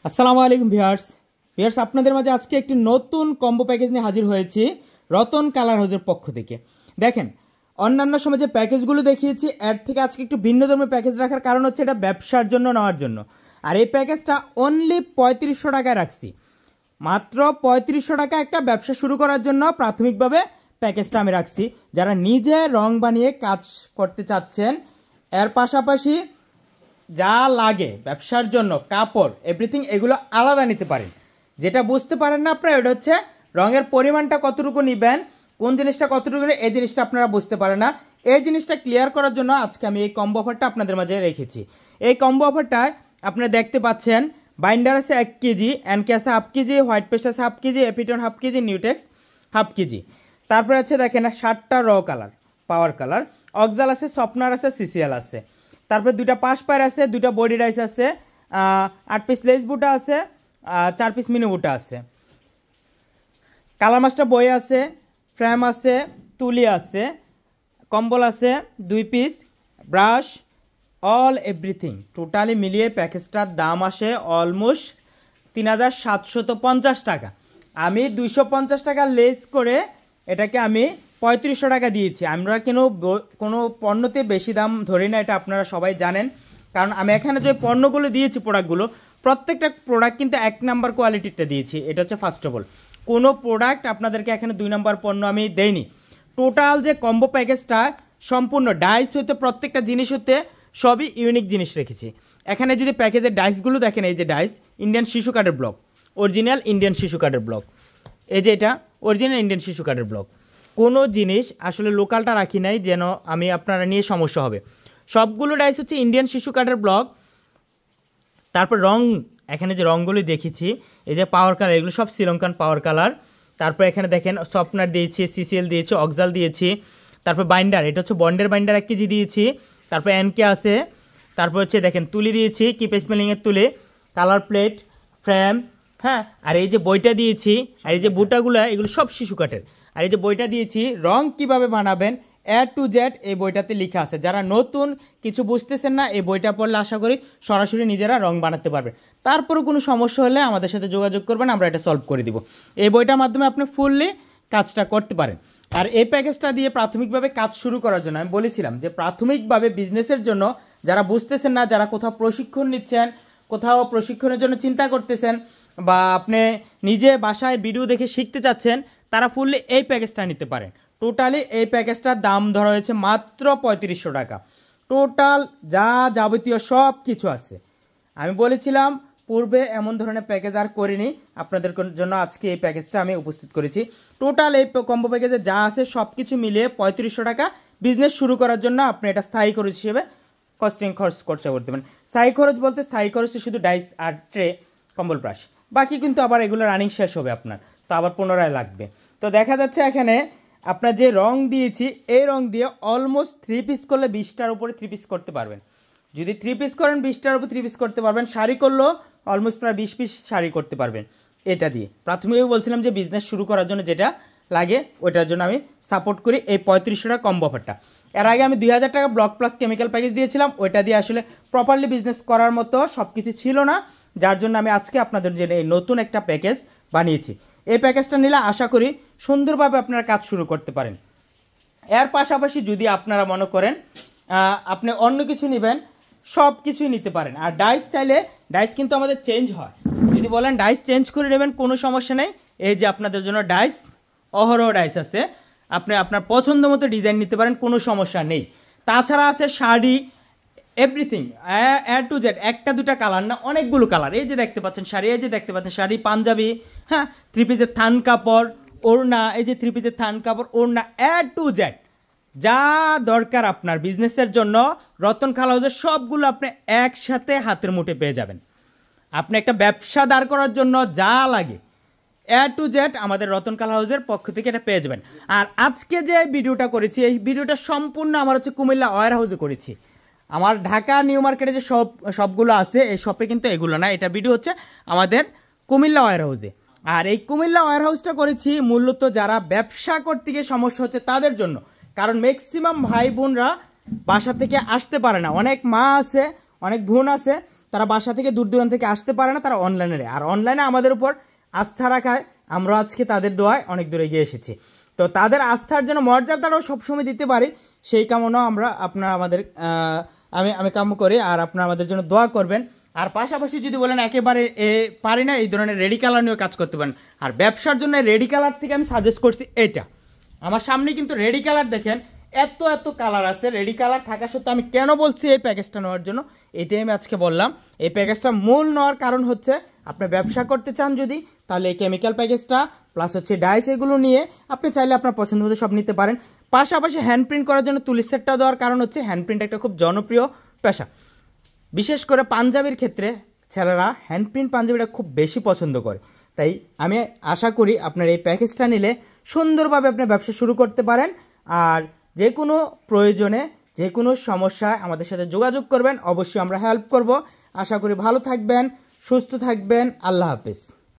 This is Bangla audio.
আসসালামু আলাইকুম ভিউয়ার্স আপনাদের মাঝে আজকে একটি নতুন কম্বো প্যাকেজ নিয়ে হাজির হয়েছি রতন কালার হাউসের পক্ষ থেকে। দেখেন, অন্যান্য সময় যে প্যাকেজগুলো দেখিয়েছি এর থেকে আজকে একটু ভিন্ন ধর্মের প্যাকেজ রাখার কারণ হচ্ছে এটা ব্যবসার জন্য নেওয়ার জন্য। আর এই প্যাকেজটা অনলি 3500 টাকায় রাখছি, মাত্র 3500 টাকা একটা ব্যবসা শুরু করার জন্য প্রাথমিকভাবে প্যাকেজটা আমি রাখছি। যারা নিজে রং বানিয়ে কাজ করতে চাচ্ছেন, এর পাশাপাশি যা লাগে ব্যবসার জন্য কাপড় এভরিথিং এগুলো আলাদা নিতে পারেন। যেটা বুঝতে পারেন না আপনারা, এটা হচ্ছে রঙের পরিমাণটা কতটুকু নেবেন, কোন জিনিসটা কতটুকু নেবেন, এই জিনিসটা আপনারা বুঝতে পারেন না। এই জিনিসটা ক্লিয়ার করার জন্য আজকে আমি এই কম্বো অফারটা আপনাদের মাঝে রেখেছি। এই কম্বো অফারটায় আপনারা দেখতে পাচ্ছেন বাইন্ডার আছে 1 কেজি, এনকে আছে হাফ কেজি, হোয়াইট পেস্ট আছে half KG, এপিটন half KG, নিউটেক্স half KG. তারপরে আছে দেখেন 7টা র কালার, পাওয়ার কালার, অক্সাল আছে, সফটনার আছে, সিসিএল আছে। তারপরে 2টা পাশ পায়ের আছে, 2টা বডি ডাইস আছে, 8 পিস লেস বুটা আছে, 4 পিস মিনি বুটা আছে, কালার মাস্টার বই আছে, ফ্রেম আছে, তুলি আছে, কম্বল আছে 2 piece, brush, all everything totally মিলিয়ে প্যাকেজটার দাম আসে অলমোস্ট 3750 টাকা। আমি 250 টাকা লেস করে এটাকে আমি 3500 টাকা দিয়েছি। আমরা কোনো পণ্যতে বেশি দাম ধরি না, এটা আপনারা সবাই জানেন। কারণ আমি এখানে যে পণ্যগুলো দিয়েছি, প্রোডাক্টগুলো প্রত্যেকটা প্রোডাক্ট কিন্তু 1 নাম্বার কোয়ালিটিটা দিয়েছি। এটা হচ্ছে ফার্স্ট অফ অল, কোনো প্রোডাক্ট আপনাদেরকে এখানে 2 নাম্বার পণ্য আমি দেইনি। টোটাল যে কম্বো প্যাকেজটা সম্পূর্ণ ডাইস হতে প্রত্যেকটা জিনিস হতে সবই ইউনিক জিনিস রেখেছি। এখানে যদি প্যাকেজের ডাইসগুলো দেখেন, এই যে ডাইস ইন্ডিয়ান শিশু কার্ডের ব্লক, অরিজিনাল ইন্ডিয়ান শিশু কার্ডের ব্লক, এই যে এটা অরিজিনাল ইন্ডিয়ান শিশু কার্ডের ব্লক। কোনো জিনিস আসলে লোকালটা রাখি নাই যেন আমি আপনারা নিয়ে সমস্যা হবে। সবগুলো ডাইস হচ্ছে ইন্ডিয়ান শিশু কার্ডের ব্লক। তারপর রং, এখানে যে রঙগুলো দেখেছি, এই যে পাওয়ার কালার, এগুলো সব শ্রীলঙ্কান পাওয়ার কালার। তারপর এখানে দেখেন সফটনার দিয়েছি, সিসিএল দিয়েছি, অক্সাল দিয়েছি। তারপর বাইন্ডার, এটা হচ্ছে বন্ডের বাইন্ডার 1 কেজি দিয়েছি। তারপর এনকে আছে। তারপর হচ্ছে দেখেন তুলি দিয়েছি, কিপ স্মেলিংয়ের তুলি, কালার প্লেট, ফ্রেম, হ্যাঁ। আর এই যে বইটা দিয়েছি, আর এই যে বুটাগুলো, এগুলো সব শিশু কাঠের। আর এই যে বইটা দিয়েছি, রং কিভাবে বানাবেন A to Z এই বইটাতে লেখা আছে। যারা নতুন কিছু বুঝতেছেন না, এই বইটা পড়লে আশা করি সরাসরি নিজেরা রং বানাতে পারবেন। তারপরও কোনো সমস্যা হলে আমাদের সাথে যোগাযোগ করবেন, আমরা এটা সলভ করে দিব। এই বইটার মাধ্যমে আপনি ফুললি কাজটা করতে পারেন। আর এই প্যাকেজটা দিয়ে প্রাথমিকভাবে কাজ শুরু করার জন্য আমি বলেছিলাম যে প্রাথমিকভাবে বিজনেসের জন্য যারা বুঝতেছেন না, যারা কোথাও প্রশিক্ষণ নিচ্ছেন, কোথাও প্রশিক্ষণের জন্য চিন্তা করতেছেন, বা আপনি নিজে বাসায় ভিডিও দেখে শিখতে চাচ্ছেন, তারা ফুললি এই প্যাকেজটা নিতে পারেন। টোটালি এই প্যাকেজটার দাম ধরা হয়েছে মাত্র 3500 টাকা। টোটাল যা যাবতীয় সব কিছু আছে। আমি বলেছিলাম পূর্বে এমন ধরনের প্যাকেজ আর করিনি, আপনাদের জন্য আজকে এই প্যাকেজটা আমি উপস্থিত করেছি। টোটাল এই কম্বো প্যাকেজে যা আছে সব কিছু মিলিয়ে 3500 টাকা। বিজনেস শুরু করার জন্য আপনি এটা স্থায়ী খরচ হিসেবে কস্টিং খরচ খরচা করতে পারেন। স্থায়ী খরচ বলতে স্থায়ী খরচে শুধু ডাইস আর ট্রে, কম্বল ব্রাশ, বাকি কিন্তু আবার এগুলো রানিং শেষ হবে আপনার, তো আবার পুনরায় লাগবে। তো দেখা যাচ্ছে এখানে আপনার যে রং দিয়েছি, এই রং দিয়ে অলমোস্ট 3 পিস করলে 20টার উপরে 3 পিস করতে পারবেন। যদি 3 পিস করেন 20টার উপর 3 পিস করতে পারবেন। শাড়ি করলেও অলমোস্ট প্রায় 20 পিস শাড়ি করতে পারবেন এটা দিয়ে। প্রাথমিকভাবে বলছিলাম যে বিজনেস শুরু করার জন্য যেটা লাগে ওইটার জন্য আমি সাপোর্ট করি এই 3500 টাকা কম্বো অফারটা। এর আগে আমি 2000 টাকা ব্লক প্লাস কেমিক্যাল প্যাকেজ দিয়েছিলাম, ওইটা দিয়ে আসলে প্রপারলি বিজনেস করার মতো সব কিছু ছিল না, যার জন্য আমি আজকে আপনাদের জন্য এই নতুন একটা প্যাকেজ বানিয়েছি। এই প্যাকেজটা নিলে আশা করি সুন্দরভাবে আপনারা কাজ শুরু করতে পারেন। এর পাশাপাশি যদি আপনারা মনে করেন আপনি অন্য কিছু নেবেন, সব কিছুই নিতে পারেন। আর ডাইস চাইলে ডাইস কিন্তু আমাদের চেঞ্জ হয়, যদি বলেন ডাইস চেঞ্জ করে নেবেন কোনো সমস্যা নেই। এই যে আপনাদের জন্য ডাইস, অহরহ ডাইস আছে, আপনি আপনার পছন্দ মতো ডিজাইন নিতে পারেন, কোনো সমস্যা নেই। তাছাড়া আছে sari, everything A to Z, 1টা 2টা কালার না, অনেকগুলো কালার। এই যে দেখতে পাচ্ছেন শাড়ি, এই যে দেখতে পাচ্ছেন শাড়ি, পাঞ্জাবি, হ্যাঁ, 3 পিসের থান কাপড়, ওড়না, এই যে 3 পিসের থান কাপড়, ওড়না, A to Z যা দরকার আপনার বিজনেসের জন্য রতন কালার হাউসের সবগুলো আপনি একসাথে হাতের মুঠে পেয়ে যাবেন। আপনি একটা ব্যবসা দাঁড় করার জন্য যা লাগে A to Z আমাদের রতন কালার হাউসের পক্ষ থেকে এটা পেয়ে যাবেন। আর আজকে যে ভিডিওটা করেছি, এই ভিডিওটা সম্পূর্ণ আমার হচ্ছে কুমিল্লা ওয়্যার হাউসে করেছি। আমার ঢাকা নিউ মার্কেটে যে শপগুলো আছে, এই শপে কিন্তু এগুলো না, এটা ভিডিও হচ্ছে আমাদের কুমিল্লা ওয়্যার হাউসে। আর এই কুমিল্লা ওয়্যার হাউসটা করেছি মূলত যারা ব্যবসা করতে গিয়ে সমস্যা হচ্ছে তাদের জন্য। কারণ ম্যাক্সিমাম ভাই বোনরা বাসা থেকে আসতে পারে না, অনেক মা আছে, অনেক বোন আছে, তারা বাসা থেকে দূর দূরান্ত থেকে আসতে পারে না, তারা অনলাইনে নেয়। আর অনলাইনে আমাদের উপর আস্থা রাখায় আমরা আজকে তাদের দোয়ায় অনেক দূরে গিয়ে এসেছি। তো তাদের আস্থার জন্য মর্যাদাটাও সবসময় দিতে পারি, সেই কামনাও আমরা আপনারা আমাদের আমি কাম্য করি, আর আপনারা আমাদের জন্য দোয়া করবেন। আর পাশাপাশি যদি বলেন একেবারে পারি না, এই ধরনের রেডি কালার নিয়েও কাজ করতে পারেন। আর ব্যবসার জন্য রেডি কালার থেকে আমি সাজেস্ট করছি এটা। আমার সামনে কিন্তু রেডি কালার দেখেন, এত এত কালার আছে। রেডি কালার থাকা সত্ত্বেও আমি কেন বলছি এই প্যাকেজটা নেওয়ার জন্য, এটাই আমি আজকে বললাম। এই প্যাকেজটা মূল নেওয়ার কারণ হচ্ছে আপনি ব্যবসা করতে চান যদি, তাহলে এই কেমিক্যাল প্যাকেজটা প্লাস হচ্ছে ডাইস এগুলো নিয়ে আপনি চাইলে আপনার পছন্দ মতো সব নিতে পারেন। পাশাপাশি হ্যান্ড প্রিন্ট করার জন্য তুলির সেটটা দেওয়ার কারণ হচ্ছে হ্যান্ড প্রিন্ট একটা খুব জনপ্রিয় পেশা। বিশেষ করে পাঞ্জাবির ক্ষেত্রে ছেলেরা হ্যান্ড প্রিন্ট পাঞ্জাবিটা খুব বেশি পছন্দ করে। তাই আমি আশা করি আপনার এই প্যাকেজটা নিলে সুন্দরভাবে আপনি ব্যবসা শুরু করতে পারেন। আর যে কোনো প্রয়োজনে যে কোনো সমস্যায় আমাদের সাথে যোগাযোগ করবেন, অবশ্যই আমরা হেল্প করব। আশা করি ভালো থাকবেন, সুস্থ থাকবেন। আল্লাহ হাফেজ।